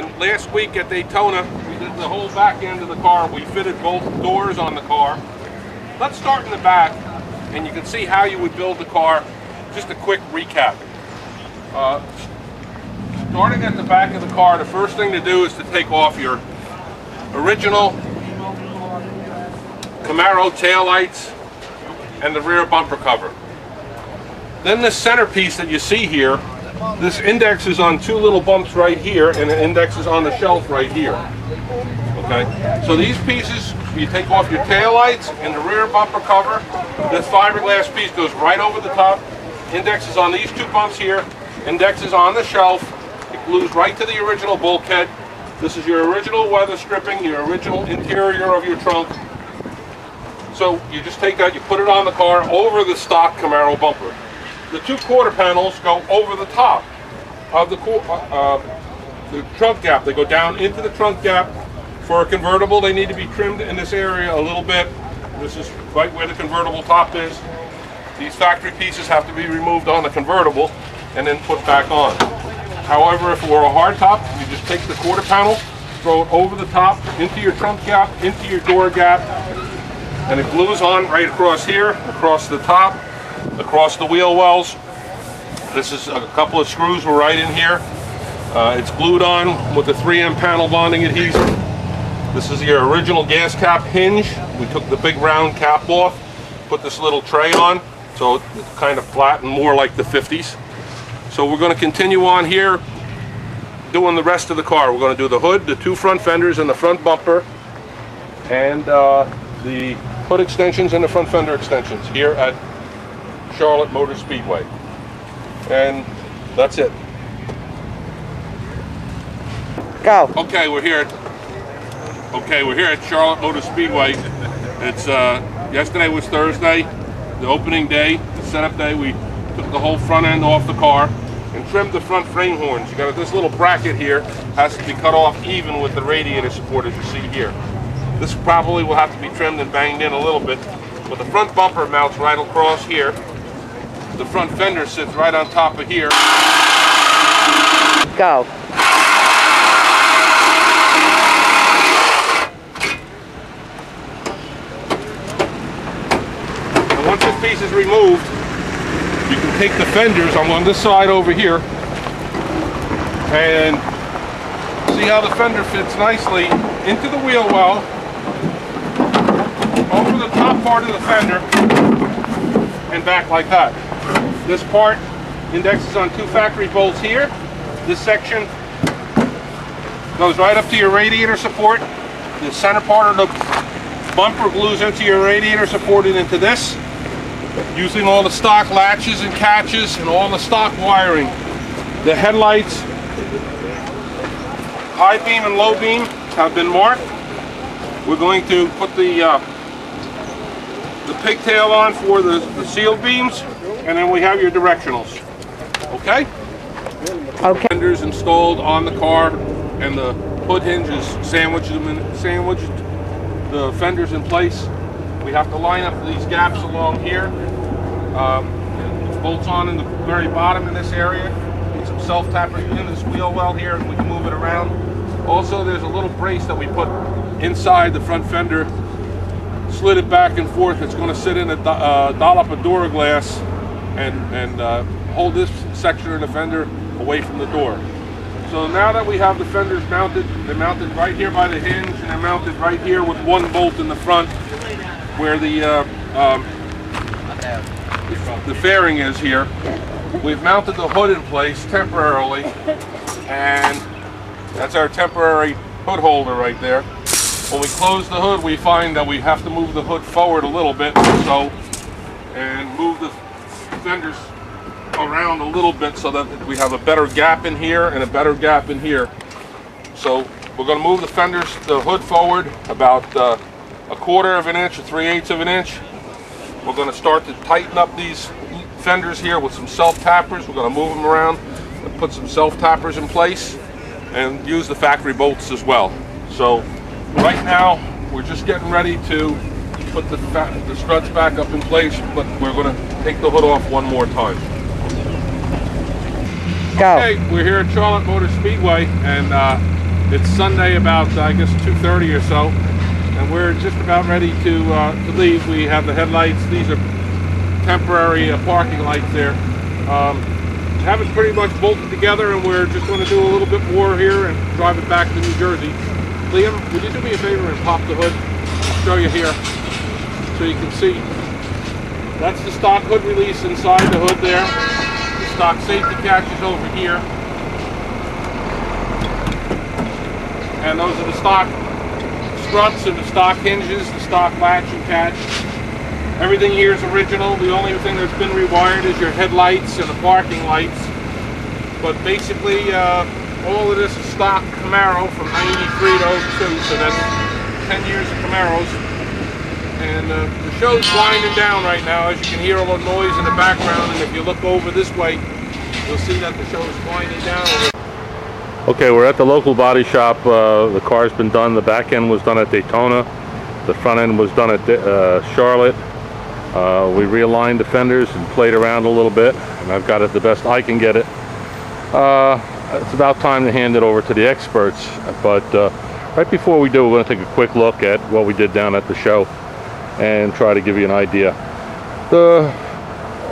And last week at Daytona, we did the whole back end of the car. We fitted both doors on the car. Let's start in the back, and you can see how you would build the car. Just a quick recap. Starting at the back of the car, the first thing to do is to take off your original Camaro taillights and the rear bumper cover. Then this centerpiece that you see here, this index is on two little bumps right here, and the index is on the shelf right here. Okay, so these pieces, you take off your taillights and the rear bumper cover. This fiberglass piece goes right over the top. Index is on these two bumps here. Index is on the shelf. It glues right to the original bulkhead. This is your original weather stripping, your original interior of your trunk. So you just take that, you put it on the car over the stock Camaro bumper. The two quarter panels go over the top of the trunk gap. They go down into the trunk gap. For a convertible, they need to be trimmed in this area a little bit. This is right where the convertible top is. These factory pieces have to be removed on the convertible and then put back on. However, if it were a hard top, you just take the quarter panel, throw it over the top, into your trunk gap, into your door gap, and it glues on right across here, across the top, across the wheel wells. This is a couple of screws were right in here. It's glued on with the 3M panel bonding adhesive. This is your original gas cap hinge. We took the big round cap off, put this little tray on, so it's kind of flat and more like the 50s. So we're going to continue on here doing the rest of the car. We're going to do the hood, the two front fenders and the front bumper, and the hood extensions and the front fender extensions here at Charlotte Motor Speedway. And that's it. Go. Okay, we're here at Charlotte Motor Speedway. It's yesterday was Thursday, the opening day, the setup day. We took the whole front end off the car and trimmed the front frame horns. You got this little bracket here, has to be cut off even with the radiator support as you see here. This probably will have to be trimmed and banged in a little bit, but the front bumper mounts right across here. The front fender sits right on top of here. Go. And once this piece is removed, you can take the fenders. I'm on this side over here, and see how the fender fits nicely into the wheel well, over the top part of the fender, and back like that. This part indexes on two factory bolts here. This section goes right up to your radiator support. The center part of the bumper glues into your radiator support and into this, using all the stock latches and catches and all the stock wiring. The headlights, high beam and low beam, have been marked. We're going to put the pigtail on for the sealed beams, and then we have your directionals. Okay? Okay. Fenders installed on the car, and the hood hinges sandwiched the fenders in place. We have to line up these gaps along here. Bolts on in the very bottom in this area. Need some self-tappers in this wheel well here, and we can move it around. Also, there's a little brace that we put inside the front fender, slid it back and forth. It's going to sit in a dollop of door glass and hold this section of the fender away from the door. So now that we have the fenders mounted, they're mounted right here by the hinge, and they're mounted right here with one bolt in the front where the fairing is here. We've mounted the hood in place temporarily, and that's our temporary hood holder right there. When we close the hood, we find that we have to move the hood forward a little bit, and move the fenders around a little bit so that we have a better gap in here and a better gap in here. So we're going to move the hood forward about a quarter of an inch or 3/8 of an inch. We're going to start to tighten up these fenders here with some self-tappers. We're going to move them around and put some self-tappers in place and use the factory bolts as well. So right now we're just getting ready to put the struts back up in place, but we're going to take the hood off one more time. Go. Okay, we're here at Charlotte Motor Speedway, and It's Sunday about, I guess, 2:30 or so, and we're just about ready to leave. We have the headlights. These are temporary parking lights there. Have it pretty much bolted together, and we're just going to do a little bit more here and drive it back to New Jersey. Liam, would you do me a favor and pop the hood? I'll show you here so you can see. That's the stock hood release inside the hood there. The stock safety catch is over here. And those are the stock struts and the stock hinges, the stock latch and catch. Everything here is original. The only thing that's been rewired is your headlights and the parking lights. But basically, all of this is stock Camaro from 93 to 02, so that's 10 years of Camaros. And the show's winding down right now, as you can hear all the noise in the background, and if you look over this way, you'll see that the show's winding down. Okay, we're at the local body shop. The car's been done. The back end was done at Daytona. The front end was done at Charlotte. We realigned the fenders and played around a little bit, and I've got it the best I can get it. It's about time to hand it over to the experts, but right before we do, we're going to take a quick look at what we did down at the show and try to give you an idea. The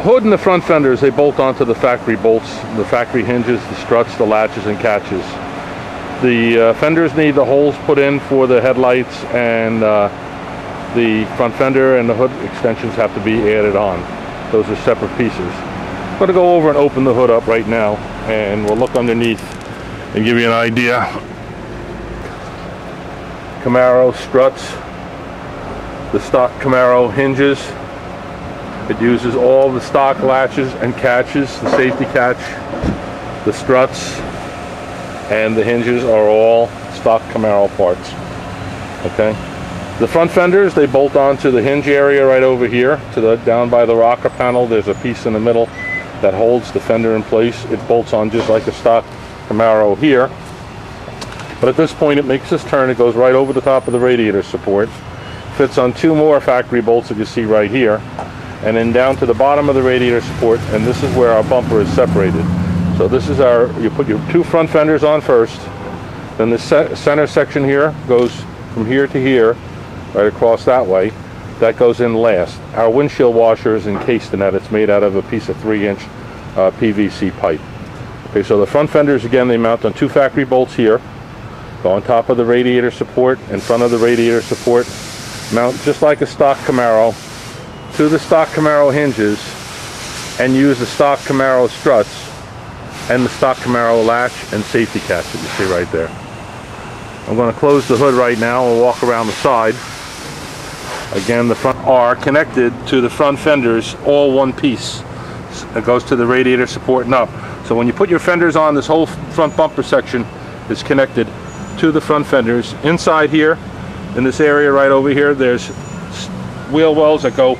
hood and the front fenders, they bolt onto the factory bolts, the factory hinges, the struts, the latches and catches. The fenders need the holes put in for the headlights, and the front fender and the hood extensions have to be added on. Those are separate pieces. I'm going to go over and open the hood up right now, and we'll look underneath and give you an idea. Camaro struts, the stock Camaro hinges. It uses all the stock latches and catches, the safety catch, the struts, and the hinges are all stock Camaro parts. Okay. The front fenders, they bolt onto the hinge area right over here, down by the rocker panel. There's a piece in the middle that holds the fender in place. It bolts on just like a stock Camaro here. But at this point, it makes this turn. It goes right over the top of the radiator support. Fits on two more factory bolts that you see right here, and then down to the bottom of the radiator support, and this is where our bumper is separated. So this is you put your two front fenders on first, then the center section here goes from here to here, right across that way. That goes in last. Our windshield washer is encased in that. It's made out of a piece of 3-inch PVC pipe. Okay, so the front fenders, again, they mount on two factory bolts here, go on top of the radiator support, in front of the radiator support, mount just like a stock Camaro to the stock Camaro hinges, and use the stock Camaro struts and the stock Camaro latch and safety catch that you see right there. I'm going to close the hood right now and walk around the side. Again, the front are connected to the front fenders, all one piece. It goes to the radiator support and up. So when you put your fenders on, this whole front bumper section is connected to the front fenders. Inside here, in this area right over here, there's wheel wells that go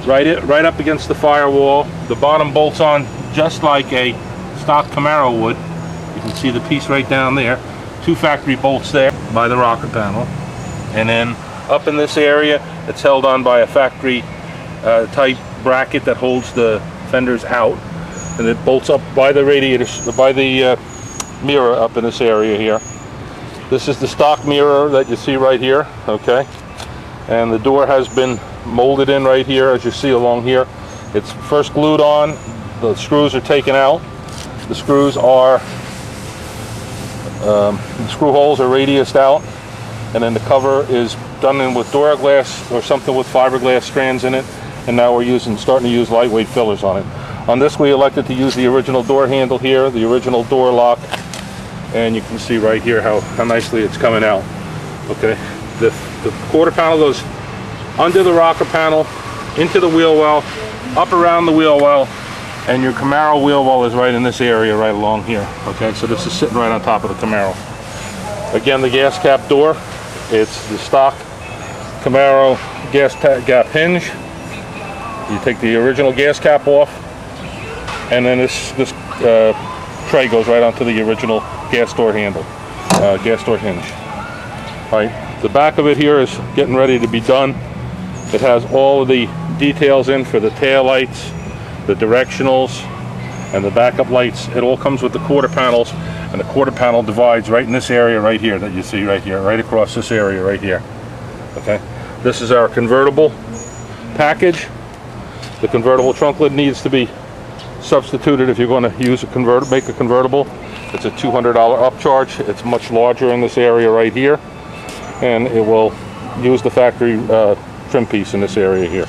right up against the firewall. The bottom bolts on just like a stock Camaro would. You can see the piece right down there. Two factory bolts there by the rocker panel. And then up in this area, it's held on by a factory type bracket that holds the fenders out. And it bolts up by the radiator, by the mirror up in this area here. This is the stock mirror that you see right here, okay? And the door has been molded in right here, as you see along here. It's first glued on, the screws are taken out. The screws are, the screw holes are radiused out, and then the cover is done in with Duraglass or something with fiberglass strands in it, and now we're starting to use lightweight fillers on it. On this, we elected to use the original door handle here, the original door lock, and you can see right here how nicely it's coming out. Okay, the quarter panel goes under the rocker panel, into the wheel well, up around the wheel well, and your Camaro wheel well is right in this area right along here. Okay, so this is sitting right on top of the Camaro. Again, the gas cap door, it's the stock Camaro gas cap hinge. You take the original gas cap off, and then this tray goes right onto the original gas door handle, gas door hinge. All right, the back of it here is getting ready to be done. It has all of the details in for the tail lights, the directionals, And the backup lights, it all comes with the quarter panels, and the quarter panel divides right in this area right here that you see right here, right across this area right here. Okay, this is our convertible package. The convertible trunk lid needs to be substituted if you're going to use a make a convertible. It's a $200 upcharge. It's much larger in this area right here, and it will use the factory trim piece in this area here.